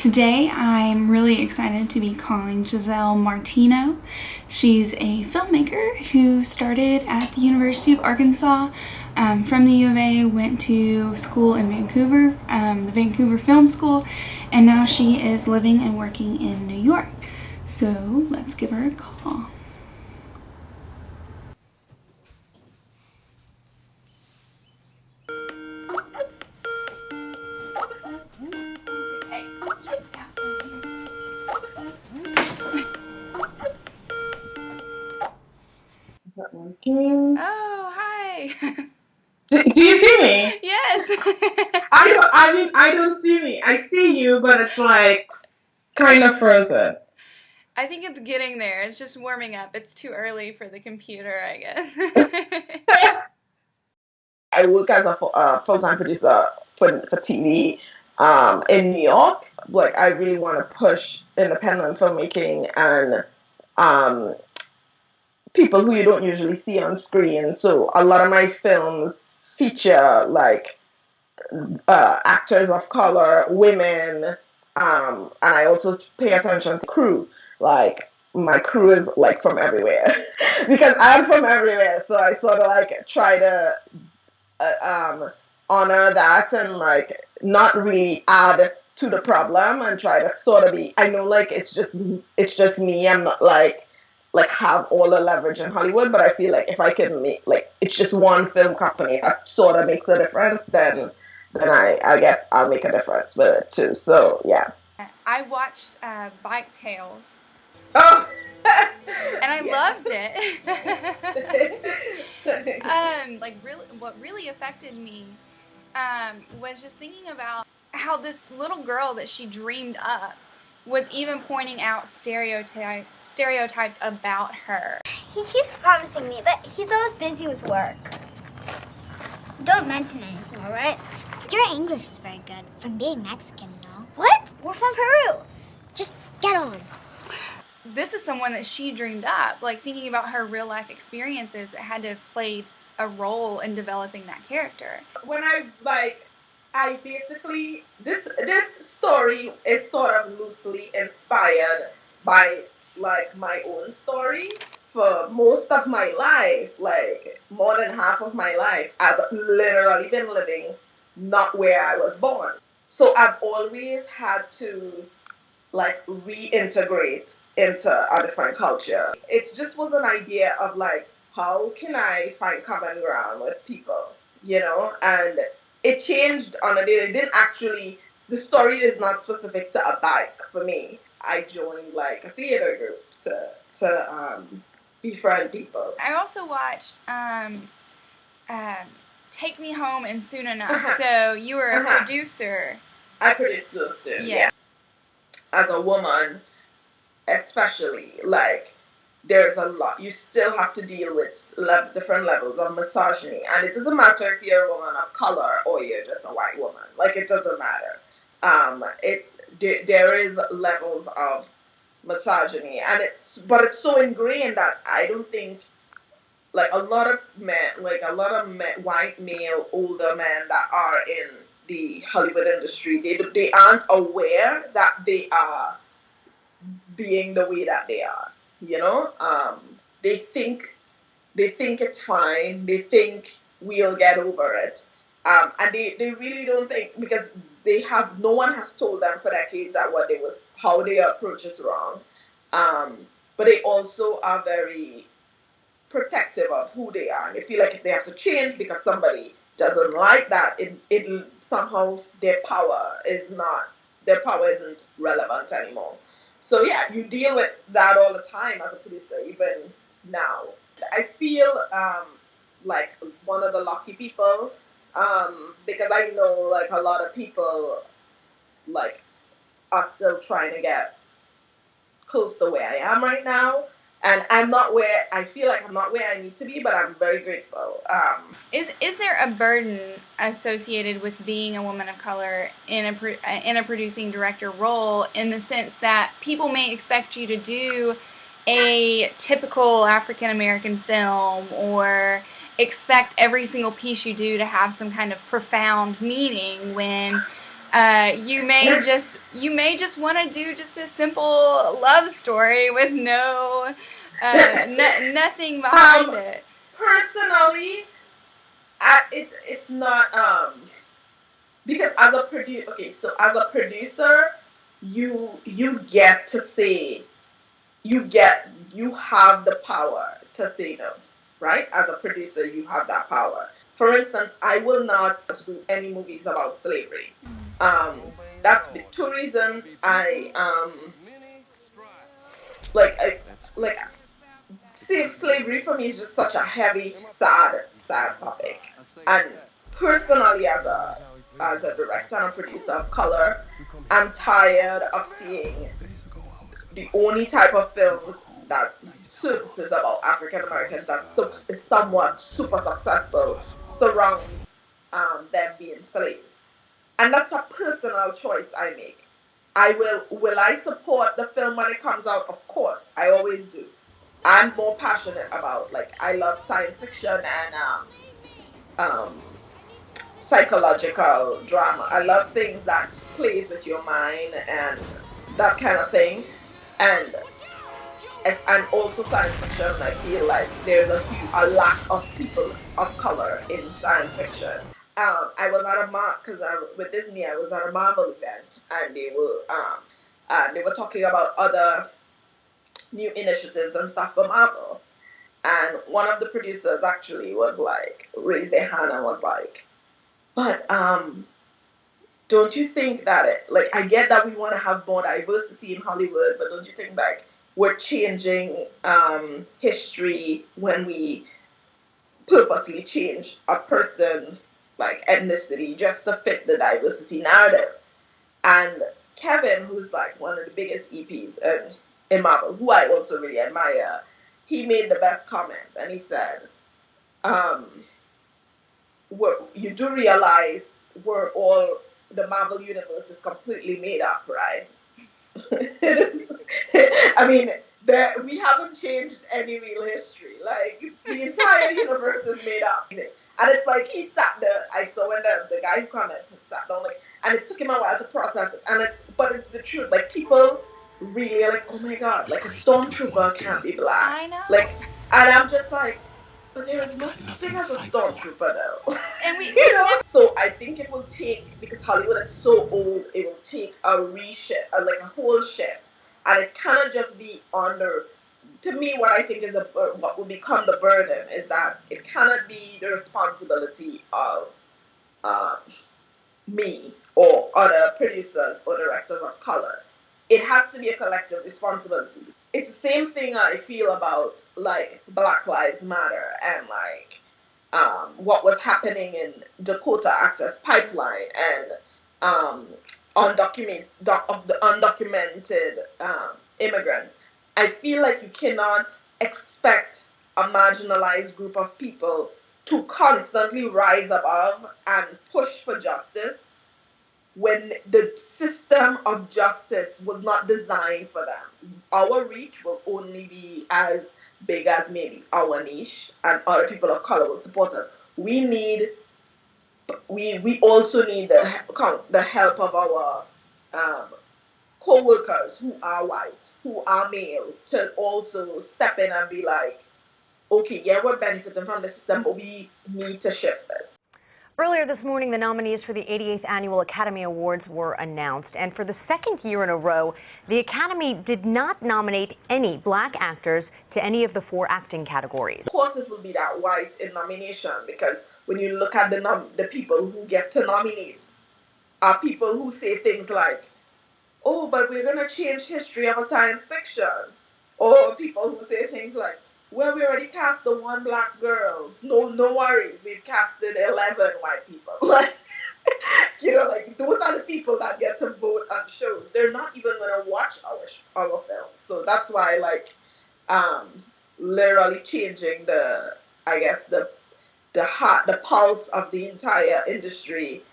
Today I'm really excited to be calling Giselle Martino. She's a filmmaker who started at the University of Arkansas. From the U of A, went to school in Vancouver, the Vancouver Film School, and now she is living and working in New York. So let's give her a call. Oh, hi. Do you see me? Yes. I don't see me. I see you, but it's like kind of frozen. I think it's getting there. It's just warming up. It's too early for the computer, I guess. I work as a full-time producer for TV in New York. Like, I really want to push independent filmmaking and um, people who you don't usually see on screen. So a lot of my films feature like actors of color, women, and I also pay attention to crew. Like my crew is like from everywhere because I'm from everywhere, so I sort of like try to honor that and like not really add to the problem and try to sort of be. I know like it's just me. I'm not like have all the leverage in Hollywood, but I feel like if I can make like it's just one film company that sort of makes a difference, then I guess I'll make a difference with it too. So yeah. I watched Bike Tales. Oh. And I loved it. Like really, what really affected me was just thinking about how this little girl that she dreamed up was even pointing out stereotypes about her. He keeps promising me, but he's always busy with work. Don't mention anything, all right? Your English is very good, from being Mexican, no? What? We're from Peru. Just get on. This is someone that she dreamed up, like thinking about her real life experiences that had to have played a role in developing that character. When I basically this story is sort of loosely inspired by like my own story. For most of my life, like more than half of my life, I've literally been living not where I was born. So I've always had to like reintegrate into a different culture. It just was an idea of like, how can I find common ground with people, you know? And it changed on a day. It didn't actually, the story is not specific to a bike for me. I joined like a theater group to befriend people. I also watched Take Me Home and Soon Enough. So you were a producer. I produced those too, yeah. As a woman, especially, like, there's a lot. You still have to deal with different levels of misogyny. And it doesn't matter if you're a woman of color or you're just a white woman. Like, it doesn't matter. There is levels of misogyny. But it's so ingrained that I don't think, like, a lot of white male, older men that are in the Hollywood industry, they aren't aware that they are being the way that they are, you know? They think it's fine. They think we'll get over it. And they really don't think, because no one has told them for decades that how they approach is wrong. But they also are very protective of who they are. And they feel like if they have to change because somebody doesn't like that, it somehow their power isn't relevant anymore. So yeah, you deal with that all the time as a producer, even now. I feel like one of the lucky people, because I know like a lot of people like are still trying to get close to where I am right now. And I feel like I'm not where I need to be, but I'm very grateful. Is there a burden associated with being a woman of color in a producing director role, in the sense that people may expect you to do a typical African American film, or expect every single piece you do to have some kind of profound meaning, when You may just want to do just a simple love story with no nothing behind it. Personally, it's not because as a producer, you get to say, you have the power to say no, right? As a producer, you have that power. For instance, I will not do any movies about slavery. That's the two reasons slavery for me is just such a heavy, sad topic. And personally, as a director and a producer of color, I'm tired of seeing the only type of films that surfaces about African Americans that is somewhat super successful surrounds them being slaves. And that's a personal choice I make. Will I support the film when it comes out? Of course, I always do. I'm more passionate about, like, I love science fiction and psychological drama. I love things that plays with your mind and that kind of thing. And also science fiction, I feel like there's a lack of people of color in science fiction. I was at with Disney, I was at a Marvel event, and they were talking about other new initiatives and stuff for Marvel. And one of the producers actually was like, raised their hand and was like, but don't you think that I get that we want to have more diversity in Hollywood, but don't you think like we're changing history when we purposely change a person like ethnicity just to fit the diversity narrative? And Kevin, who's like one of the biggest EPs in Marvel, who I also really admire, he made the best comment, and he said, you do realize the Marvel universe is completely made up, right? I mean, we haven't changed any real history. Like, the entire universe is made up. And it's like, he sat there, I saw when the guy who commented sat down, like, and it took him a while to process it. But it's the truth. Like, people really are like, oh my God, like a stormtrooper can't be black. I know. Like, and I'm just like, but there is no such thing as a stormtrooper though. And we, So I think it will take, because Hollywood is so old, it will take a reshift, like a whole shift. And it cannot just be to me, what I think is what will become the burden is that it cannot be the responsibility of me or other producers or directors of color. It has to be a collective responsibility. It's the same thing I feel about like Black Lives Matter and like what was happening in Dakota Access Pipeline and the undocumented immigrants. I feel like you cannot expect a marginalized group of people to constantly rise above and push for justice when the system of justice was not designed for them. Our reach will only be as big as maybe our niche, and other people of color will support us. We also need the help of our co-workers who are white, who are male, to also step in and be like, okay, yeah, we're benefiting from the system, but we need to shift this. Earlier this morning, the nominees for the 88th Annual Academy Awards were announced. And for the second year in a row, the Academy did not nominate any black actors to any of the 4 acting categories. Of course, it will be that white in nomination, because when you look at the people who get to nominate are people who say things like, oh, but we're going to change history of a science fiction. Or people who say things like, well, we already cast the one black girl. No worries. We've casted 11 white people. Like, like those are the people that get to vote on shows. They're not even going to watch our films. So that's why, like, literally changing the pulse of the entire industry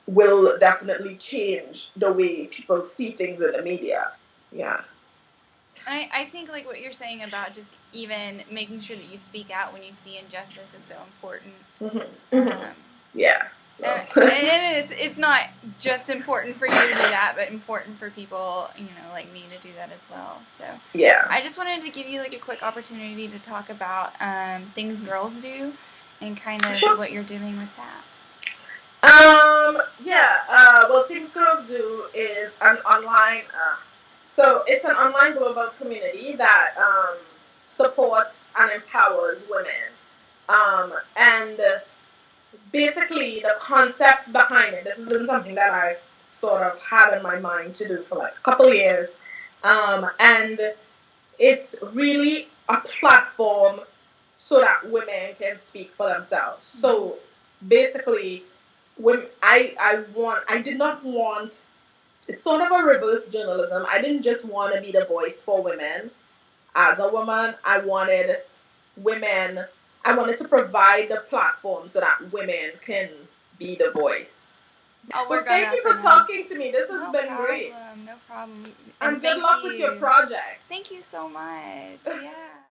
will definitely change the way people see things in the media. Yeah. I think like what you're saying about just even making sure that you speak out when you see injustice is so important. Mm-hmm. Mm-hmm. Yeah. So. And it's not just important for you to do that, but important for people, like me to do that as well. So yeah, I just wanted to give you like a quick opportunity to talk about things girls do and kind of Sure. what you're doing with that. Well, Things Girls Do is an online, so it's an online global community that supports and empowers women. And basically, the concept behind it, this has been something that I've sort of had in my mind to do for like a couple years. And it's really a platform so that women can speak for themselves. So basically, when I did not want, it's sort of a reverse journalism. I didn't just want to be the voice for women. As a woman, I wanted to provide the platform so that women can be the voice. Well, thank you for talking to me. This has been great. No problem. And good luck with your project. Thank you so much. Yeah.